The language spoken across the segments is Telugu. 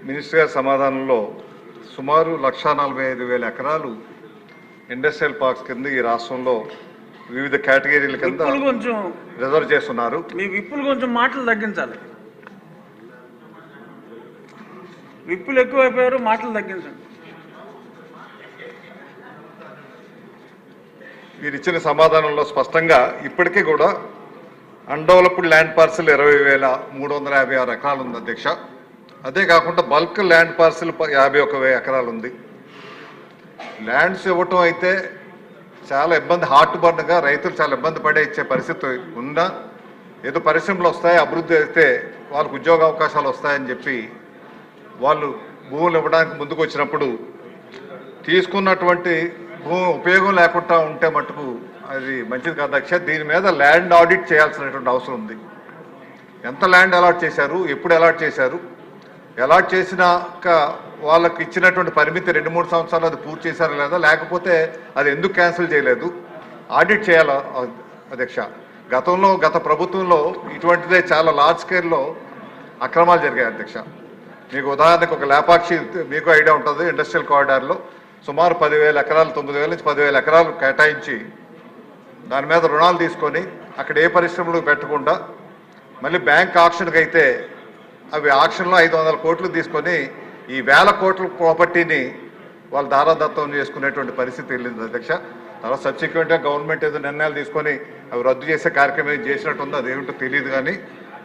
మినిస్టర్ గారి సమాధానంలో సుమారు 1,45,000 ఎకరాలు ఇండస్ట్రియల్ పార్క్స్ కింద ఈ రాష్ట్రంలో వివిధ కేటగిరీల కింద కొంచెం రిజర్వ్ చేస్తున్నారు. మీ విప్పులు కొంచెం మాటలు తగ్గించాలి. విప్పులు ఎక్కువైపోయారు, మాటలు తగ్గించండి. మీరు ఇచ్చిన సమాధానంలో స్పష్టంగా ఇప్పటికీ కూడా అన్డెవలప్డ్ ల్యాండ్ పార్సిల్ 20,356 ఎకరాలు ఉంది అధ్యక్ష. అదే కాకుండా బల్క్ ల్యాండ్ పార్సిల్ 51,000 ఎకరాలు ఉంది. ల్యాండ్స్ ఇవ్వటం అయితే చాలా ఇబ్బంది, హార్ట్ బర్న్గా రైతులు చాలా ఇబ్బంది పడే ఇచ్చే పరిస్థితి ఉందా? ఏదో పరిశ్రమలు వస్తాయి, అభివృద్ధి అయితే వాళ్ళకు ఉద్యోగ అవకాశాలు వస్తాయని చెప్పి వాళ్ళు భూములు ఇవ్వడానికి ముందుకు వచ్చినప్పుడు తీసుకున్నటువంటి భూమి ఉపయోగం లేకుండా ఉంటే మటుకు అది మంచిది కాదు అధ్యక్ష. దీని మీద ల్యాండ్ ఆడిట్ చేయాల్సినటువంటి అవసరం ఉంది. ఎంత ల్యాండ్ అలాట్ చేశారు, ఎప్పుడు అలాట్ చేశారు, అలాట్ చేసినాక వాళ్ళకి ఇచ్చినటువంటి పరిమితి 2-3 సంవత్సరాలు అది పూర్తి చేశారా లేదా, లేకపోతే అది ఎందుకు క్యాన్సిల్ చేయలేదు, ఆడిట్ చేయాలి అధ్యక్ష. గత ప్రభుత్వంలో ఇటువంటిదే చాలా లార్జ్ స్కేల్లో అక్రమాలు జరిగాయి అధ్యక్ష. మీకు ఉదాహరణకు ఒక లేపాక్షి మీకు ఐడియా ఉంటుంది, ఇండస్ట్రియల్ కారిడార్లో సుమారు 10,000 ఎకరాలు, 9,000 నుంచి 10,000 ఎకరాలు కేటాయించి దాని మీద రుణాలు తీసుకొని అక్కడ ఏ పరిశ్రమలు పెట్టకుండా మళ్ళీ బ్యాంక్ ఆక్షన్కి అయితే అవి ఆక్షన్లో 500 కోట్లు తీసుకొని ఈ 1,000 కోట్ల ప్రాపర్టీని వాళ్ళు దారాదత్తం చేసుకునేటువంటి పరిస్థితి వెళ్ళింది అధ్యక్ష. తర్వాత సబ్సిక్వెంట్గా గవర్నమెంట్ ఏదో నిర్ణయాలు తీసుకొని అవి రద్దు చేసే కార్యక్రమం చేసినట్టుంది, అదేమిటో తెలియదు కానీ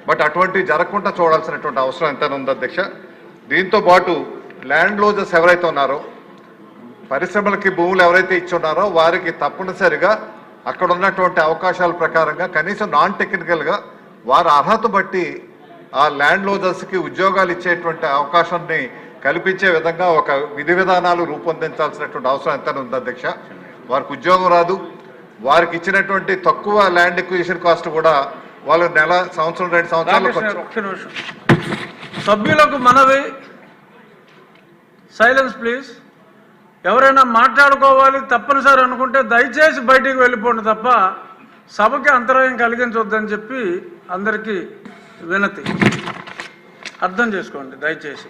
బట్ అటువంటివి జరగకుండా చూడాల్సినటువంటి అవసరం ఎంతైనా ఉంది అధ్యక్ష. దీంతో పాటు ల్యాండ్ లోజర్స్ ఎవరైతే ఉన్నారో, పరిశ్రమలకి భూములు ఎవరైతే ఇచ్చున్నారో వారికి తప్పనిసరిగా అక్కడ ఉన్నటువంటి అవకాశాల ప్రకారంగా కనీసం నాన్ టెక్నికల్గా వారి అర్హత బట్టి ఆ ల్యాండ్ లోజర్స్కి ఉద్యోగాలు ఇచ్చేటువంటి అవకాశాన్ని కల్పించే విధంగా ఒక విధి విధానాలు రూపొందించాల్సినటువంటి అవసరం ఎంతైనా ఉంది అధ్యక్ష. వారికి ఉద్యోగం రాదు, వారికి ఇచ్చినటువంటి తక్కువ ల్యాండ్ ఎక్విజిషన్ కాస్ట్ కూడా వాళ్ళు సంవత్సరం 2 సంవత్సరాలు. సభ్యులకు మనవి, సైలెన్స్ ప్లీజ్. ఎవరైనా మాట్లాడుకోవాలి తప్పనిసరి అనుకుంటే దయచేసి బయటికి వెళ్ళిపోండి తప్ప సభకి అంతరాయం కలిగించవద్దని చెప్పి అందరికీ వినతి. అర్థం చేసుకోండి దయచేసి.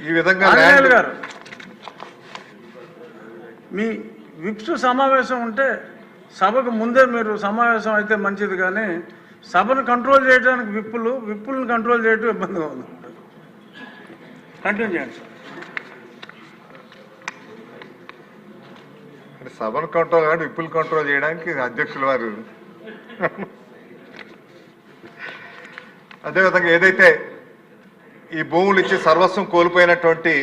ఈ విధంగా గారు మీ విప్స్ సమావేశం ఉంటే సభకు ముందే మీరు సమావేశం అయితే మంచిది, కానీ సభను కంట్రోల్ చేయడానికి విప్పులను కంట్రోల్ చేయడం ఇబ్బందిగా ఉంది. కంటిన్యూ చేయండి సార్. సభను కంట్రోల్ కానీ విప్పులు కంట్రోల్ చేయడానికి అధ్యక్షుల వారు. అదేవిధంగా ఏదైతే ఈ భూములు ఇచ్చి సర్వస్వం కోల్పోయినటువంటి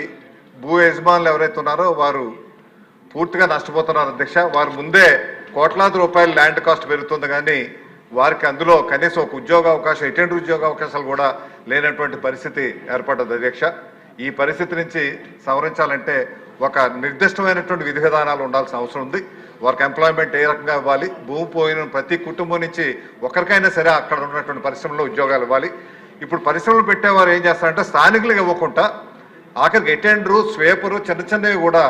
భూ యజమానులు ఎవరైతే ఉన్నారో వారు పూర్తిగా నష్టపోతున్నారు అధ్యక్ష. వారు ముందే కోట్లాది రూపాయలు ల్యాండ్ కాస్ట్ పెరుగుతుంది, కానీ వారికి అందులో కనీసం ఒక ఉద్యోగ అవకాశం, ఎటువంటి ఉద్యోగ అవకాశాలు కూడా లేనటువంటి పరిస్థితి ఏర్పడ్డది అధ్యక్ష. ఈ పరిస్థితి నుంచి సవరించాలంటే ఒక నిర్దిష్టమైనటువంటి విధి విధానాలు ఉండాల్సిన అవసరం ఉంది. వారికి ఎంప్లాయ్మెంట్ ఏ రకంగా ఇవ్వాలి, భూమి పోయిన ప్రతి కుటుంబం నుంచి ఒకరికైనా సరే అక్కడ ఉన్నటువంటి పరిశ్రమలో ఉద్యోగాలు ఇవ్వాలి. ఇప్పుడు పరిశ్రమలు పెట్టేవారు ఏం చేస్తారంటే స్థానికులకు ఇవ్వకుండా ఆఖరికి అటెండరు, స్వేపరు, చిన్నవి కూడా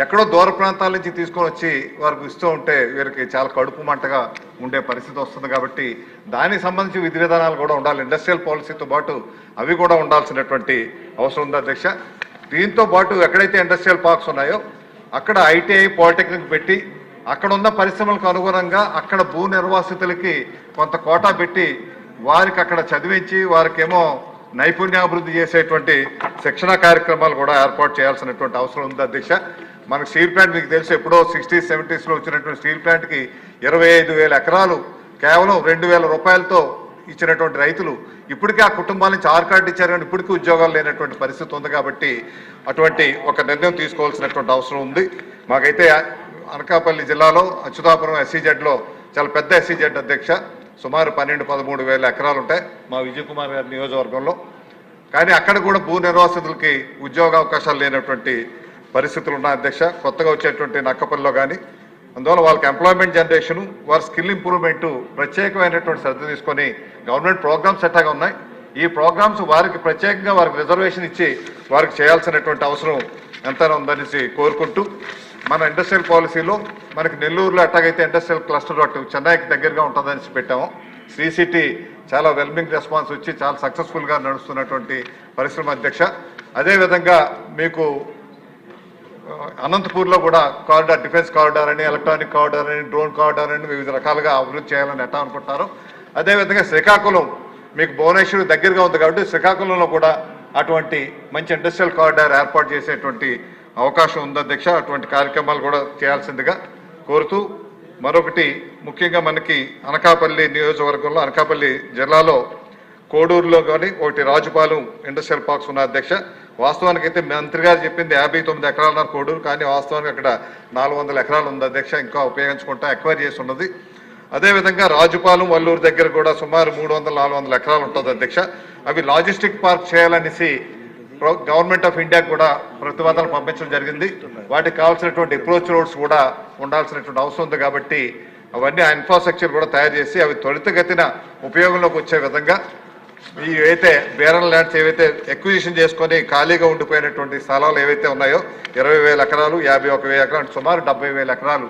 ఎక్కడో దూర ప్రాంతాల నుంచి తీసుకొని వచ్చి వారికి ఇస్తూ ఉంటే వీరికి చాలా కడుపు మంటగా ఉండే పరిస్థితి వస్తుంది. కాబట్టి దానికి సంబంధించి విధి విధానాలు కూడా ఉండాలి. ఇండస్ట్రియల్ పాలసీతో పాటు అవి కూడా ఉండాల్సినటువంటి అవసరం ఉంది అధ్యక్ష. దీంతో పాటు ఎక్కడైతే ఇండస్ట్రియల్ పార్క్స్ ఉన్నాయో అక్కడ ఐటీఐ, పాలిటెక్నిక్ పెట్టి అక్కడ ఉన్న పరిశ్రమలకు అనుగుణంగా అక్కడ భూ నిర్వాసితులకి కొంత కోటా పెట్టి వారికి అక్కడ చదివించి వారికేమో నైపుణ్యాభివృద్ధి చేసేటువంటి శిక్షణ కార్యక్రమాలు కూడా ఏర్పాటు చేయాల్సినటువంటి అవసరం ఉంది అధ్యక్ష. మనకు స్టీల్ ప్లాంట్ మీకు తెలుసు, ఎప్పుడో 60s, 70sలో వచ్చినటువంటి స్టీల్ ప్లాంట్కి 25,000 ఎకరాలు కేవలం 2,000 రూపాయలతో ఇచ్చినటువంటి రైతులు ఇప్పటికీ ఆ కుటుంబాల నుంచి ఆర్ కార్డు ఇచ్చారు, కానీ ఇప్పటికీ ఉద్యోగాలు లేనటువంటి పరిస్థితి ఉంది. కాబట్టి అటువంటి ఒక నిర్ణయం తీసుకోవాల్సినటువంటి అవసరం ఉంది. మాకైతే అనకాపల్లి జిల్లాలో అచ్యుతాపురం SEZలో చాలా పెద్ద SEZ అధ్యక్ష, సుమారు 12-13 ఎకరాలు ఉంటాయి మా విజయ్ కుమార్ గారి నియోజకవర్గంలో. కానీ అక్కడ కూడా భూ నిర్వాసితులకి ఉద్యోగ అవకాశాలు లేనటువంటి పరిస్థితులు ఉన్నాయి అధ్యక్ష. కొత్తగా వచ్చేటువంటి నక్కపల్లిలో కానీ అందువల్ల వాళ్ళకి ఎంప్లాయ్మెంట్ జనరేషను, వారి స్కిల్ ఇంప్రూవ్మెంటు ప్రత్యేకమైనటువంటి శ్రద్ధ తీసుకొని గవర్నమెంట్ ప్రోగ్రామ్స్ ఎట్టాగా ఉన్నాయి, ఈ ప్రోగ్రామ్స్ వారికి ప్రత్యేకంగా వారికి రిజర్వేషన్ ఇచ్చి వారికి చేయాల్సినటువంటి అవసరం ఎంతైనా ఉందనేసి కోరుకుంటూ, మన ఇండస్ట్రియల్ పాలసీలో మనకి నెల్లూరులో ఎట్టాగైతే ఇండస్ట్రియల్ క్లస్టర్ చెన్నైకి దగ్గరగా ఉంటుందని పెట్టాము. శ్రీ సిటీ చాలా వెల్మింగ్ రెస్పాన్స్ వచ్చి చాలా సక్సెస్ఫుల్గా నడుస్తున్నటువంటి పరిశ్రమ అధ్యక్ష. అదేవిధంగా మీకు అనంతపూర్లో కూడా కారిడార్, డిఫెన్స్ కారిడార్ అని, ఎలక్ట్రానిక్ కారిడార్ అని, డ్రోన్ కారిడార్ అని వివిధ రకాలుగా అభివృద్ధి చేయాలని ఎట్లా అనుకుంటున్నారు. అదేవిధంగా శ్రీకాకుళం మీకు భువనేశ్వర్ దగ్గరగా ఉంది కాబట్టి శ్రీకాకుళంలో కూడా అటువంటి మంచి ఇండస్ట్రియల్ కారిడార్ ఏర్పాటు చేసేటువంటి అవకాశం ఉంది అధ్యక్ష. అటువంటి కార్యక్రమాలు కూడా చేయాల్సిందిగా కోరుతూ, మరొకటి ముఖ్యంగా మనకి అనకాపల్లి నియోజకవర్గంలో, అనకాపల్లి జిల్లాలో కోడూరులో కానీ ఒకటి రాజుపాలెం ఇండస్ట్రియల్ పార్క్స్ ఉన్న అధ్యక్ష. వాస్తవానికి అయితే మంత్రి గారు చెప్పింది 59 ఎకరాలున్నారు కోడూరు, కానీ వాస్తవానికి అక్కడ 400 ఎకరాలు ఉంది అధ్యక్ష. ఇంకా ఉపయోగించుకుంటా ఎక్వైర్ చేసి ఉన్నది. అదేవిధంగా రాజుపాలెం, వల్లూరు దగ్గర కూడా సుమారు 300-400 ఎకరాలు ఉంటుంది అధ్యక్ష. అవి లాజిస్టిక్ పార్క్ చేయాలనేసి గవర్నమెంట్ ఆఫ్ ఇండియాకి కూడా ప్రతిపాదనలు పంపించడం జరిగింది. వాటికి కావాల్సినటువంటి అప్రోచ్ రోడ్స్ కూడా ఉండాల్సినటువంటి అవసరం ఉంది. కాబట్టి అవన్నీ ఆ ఇన్ఫ్రాస్ట్రక్చర్ కూడా తయారు చేసి అవి త్వరితగతిన ఉపయోగంలోకి వచ్చే విధంగా ఏవైతే బేరన్ ల్యాండ్స్ ఏవైతే ఎక్విజిషన్ చేసుకొని ఖాళీగా ఉండిపోయినటువంటి స్థలాలు ఏవైతే ఉన్నాయో 20,000 ఎకరాలు, 51,000 ఎకరాలు, సుమారు 70,000 ఎకరాలు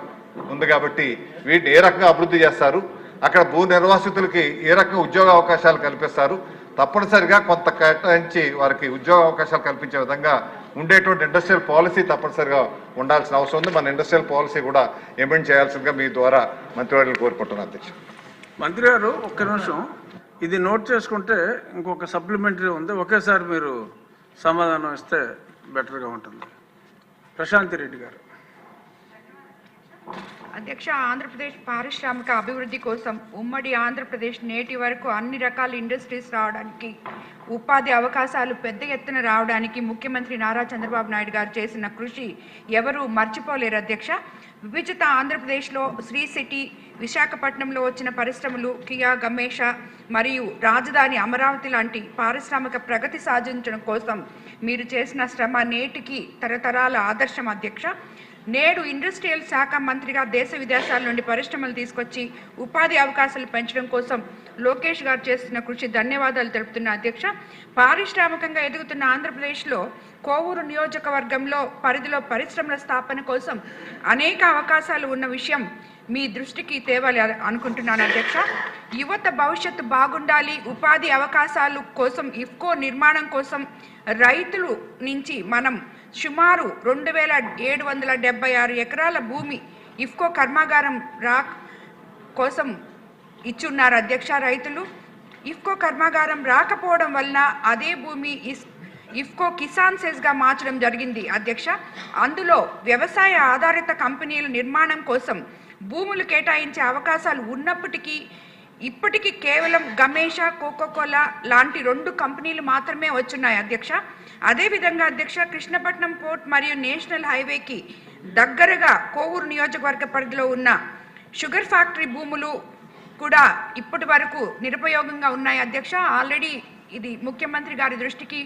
ఉంది. కాబట్టి వీటిని ఏ రకంగా అభివృద్ధి చేస్తారు, అక్కడ భూ నిర్వాసితులకి ఏ రకంగా ఉద్యోగ అవకాశాలు కల్పిస్తారు, తప్పనిసరిగా కొంత కేటాయించి వారికి ఉద్యోగ అవకాశాలు కల్పించే విధంగా ఉండేటువంటి ఇండస్ట్రియల్ పాలసీ తప్పనిసరిగా ఉండాల్సిన అవసరం ఉంది. మన ఇండస్ట్రియల్ పాలసీ కూడా ఇంప్లిమెంట్ చేయాల్సిందిగా మీ ద్వారా మంత్రివర్యులు కోరుకుంటున్నాను అధ్యక్ష. మంత్రి గారు ఒక్క నిమిషం, ఇది నోట్ చేసుకుంటే ఇంకొక సప్లిమెంటరీ ఉంది, ఒకేసారి మీరు సమాధానం ఇస్తే బెటర్గా ఉంటుంది. ప్రశాంతి రెడ్డి గారు. అధ్యక్ష, ఆంధ్రప్రదేశ్ పారిశ్రామిక అభివృద్ధి కోసం ఉమ్మడి ఆంధ్రప్రదేశ్ నేటి వరకు అన్ని రకాల ఇండస్ట్రీస్ రావడానికి, ఉపాధి అవకాశాలు పెద్ద ఎత్తున రావడానికి ముఖ్యమంత్రి నారా చంద్రబాబు నాయుడు గారు చేసిన కృషి ఎవరు మర్చిపోలేరు అధ్యక్ష. విభజిత ఆంధ్రప్రదేశ్లో శ్రీ సిటీ, విశాఖపట్నంలో వచ్చిన పరిశ్రమలు, కియా, గమేష మరియు రాజధాని అమరావతి లాంటి పారిశ్రామిక ప్రగతి సాధించడం కోసం మీరు చేసిన శ్రమ నేటికి తరతరాల ఆదర్శం అధ్యక్ష. నేడు ఇండస్ట్రియల్ శాఖ మంత్రిగా దేశ విదేశాల నుండి పరిశ్రమలు తీసుకొచ్చి ఉపాధి అవకాశాలు పెంచడం కోసం లోకేష్ గారు చేస్తున్న కృషి ధన్యవాదాలు తెలుపుతున్న అధ్యక్ష. పారిశ్రామికంగా ఎదుగుతున్న ఆంధ్రప్రదేశ్లో కోవూరు నియోజకవర్గంలో పరిధిలో పరిశ్రమల స్థాపన కోసం అనేక అవకాశాలు ఉన్న విషయం మీ దృష్టికి తేవాలి అనుకుంటున్నాను అధ్యక్ష. యువత భవిష్యత్తు బాగుండాలి, ఉపాధి అవకాశాలు కోసం ఇఫ్కో నిర్మాణం కోసం రైతులు నుంచి మనం సుమారు 2,776 ఎకరాల భూమి ఇఫ్కో కర్మాగారం కోసం ఇచ్చున్నారు అధ్యక్ష. రైతులు ఇఫ్కో కర్మాగారం రాకపోవడం వలన అదే భూమి ఇఫ్కో కిసాన్ సెజ్గా మార్చడం జరిగింది అధ్యక్ష. అందులో వ్యవసాయ ఆధారిత కంపెనీల నిర్మాణం కోసం భూములు కేటాయించే అవకాశాలు ఉన్నప్పటికీ ఇప్పటికీ కేవలం గమేష, కోకోకోలా లాంటి 2 కంపెనీలు మాత్రమే వచ్చున్నాయి అధ్యక్ష. అదేవిధంగా అధ్యక్ష, కృష్ణపట్నం పోర్ట్ మరియు నేషనల్ హైవేకి దగ్గరగా కోవూరు నియోజకవర్గ పరిధిలో ఉన్న షుగర్ ఫ్యాక్టరీ భూములు కూడా ఇప్పటి వరకు నిరుపయోగంగా ఉన్నాయి అధ్యక్ష. ఆల్రెడీ ఇది ముఖ్యమంత్రి గారి దృష్టికి,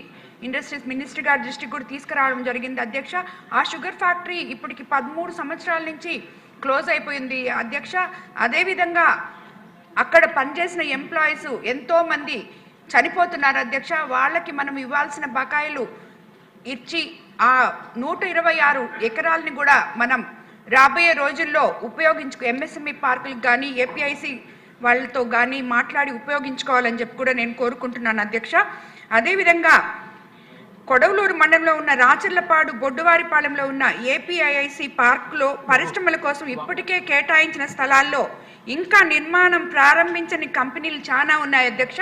ఇండస్ట్రీస్ మినిస్టర్ గారి దృష్టికి కూడా తీసుకురావడం జరిగింది అధ్యక్ష. ఆ షుగర్ ఫ్యాక్టరీ ఇప్పటికి 13 సంవత్సరాల నుంచి క్లోజ్ అయిపోయింది అధ్యక్ష. అదేవిధంగా అక్కడ పనిచేసిన ఎంప్లాయీస్ ఎంతోమంది చనిపోతున్నారు అధ్యక్ష. వాళ్ళకి మనం ఇవ్వాల్సిన బకాయిలు ఇచ్చి ఆ 126 ఎకరాలని కూడా మనం రాబోయే రోజుల్లో ఎంఎస్ఎంఈ పార్కులకు కానీ ఏపీఐసి వాళ్ళతో కానీ మాట్లాడి ఉపయోగించుకోవాలని చెప్పి కూడా నేను కోరుకుంటున్నాను అధ్యక్ష. అదేవిధంగా కొడవలూరు మండలంలో ఉన్న రాచర్లపాడు, బొడ్డువారిపాలెంలో ఉన్న ఏపీఐఐసి పార్కులో పరిశ్రమల కోసం ఇప్పటికే కేటాయించిన స్థలాల్లో ఇంకా నిర్మాణం ప్రారంభించని కంపెనీలు చాలా ఉన్నాయి అధ్యక్ష.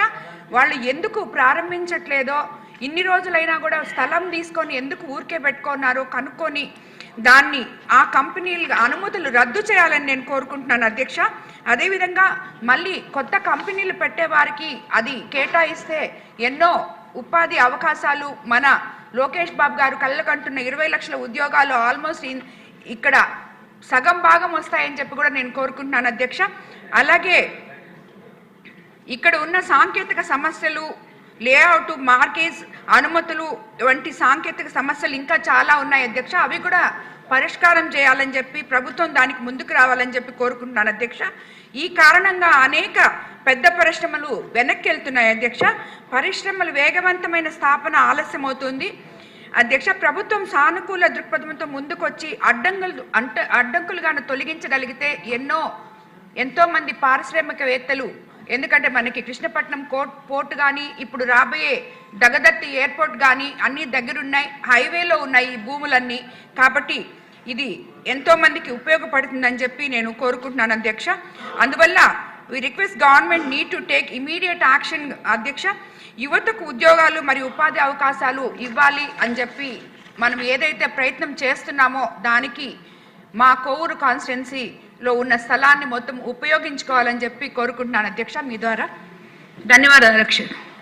వాళ్ళు ఎందుకు ప్రారంభించట్లేదో, ఇన్ని రోజులైనా కూడా స్థలం తీసుకొని ఎందుకు ఊరికే పెట్టుకున్నారో కనుక్కొని దాన్ని ఆ కంపెనీలు అనుమతులు రద్దు చేయాలని నేను కోరుకుంటున్నాను అధ్యక్ష. అదేవిధంగా మళ్ళీ కొత్త కంపెనీలు పెట్టే వారికి అది కేటాయిస్తే ఎన్నో ఉపాధి అవకాశాలు మన లోకేష్ బాబు గారు కళ్ళకంటున్న 20 లక్షల ఉద్యోగాలు ఆల్మోస్ట్ ఇక్కడ సగం భాగం వస్తాయని చెప్పి కూడా నేను కోరుకుంటున్నాను అధ్యక్ష. అలాగే ఇక్కడ ఉన్న సాంకేతిక సమస్యలు, లేఅవుట్, మార్కేజ్ అనుమతులు వంటి సాంకేతిక సమస్యలు ఇంకా చాలా ఉన్నాయి అధ్యక్ష. అవి కూడా పరిష్కారం చేయాలని చెప్పి ప్రభుత్వం దానికి ముందుకు రావాలని చెప్పి కోరుకుంటున్నాను అధ్యక్ష. ఈ కారణంగా అనేక పెద్ద పరిశ్రమలు వెనక్కి వెళ్తున్నాయి అధ్యక్ష. పరిశ్రమలు వేగవంతమైన స్థాపన ఆలస్యమవుతుంది అధ్యక్ష. ప్రభుత్వం సానుకూల దృక్పథంతో ముందుకొచ్చి అడ్డంకులుగాను తొలగించగలిగితే ఎంతో మంది పారిశ్రామికవేత్తలు ఎందుకంటే మనకి కృష్ణపట్నం పోర్ట్ కానీ ఇప్పుడు రాబోయే దగదత్తి ఎయిర్పోర్ట్ కానీ అన్నీ దగ్గరున్నాయి, హైవేలో ఉన్నాయి ఈ భూములన్నీ. కాబట్టి ఇది ఎంతో మందికి ఉపయోగపడుతుందని చెప్పి నేను కోరుకుంటున్నాను అధ్యక్ష. అందువల్ల we request government need to take immediate action అధ్యక్ష. యువతకు ఉద్యోగాలు మరియు ఉపాధి అవకాశాలు ఇవ్వాలి అని చెప్పి మనం ఏదైతే ప్రయత్నం చేస్తున్నామో దానికి మా కోవూరు కాన్స్టిట్యున్సీలో ఉన్న స్థలాన్ని మొత్తం ఉపయోగించుకోవాలని చెప్పి కోరుకుంటున్నాను అధ్యక్ష. మీ ద్వారా ధన్యవాదాలు అధ్యక్ష.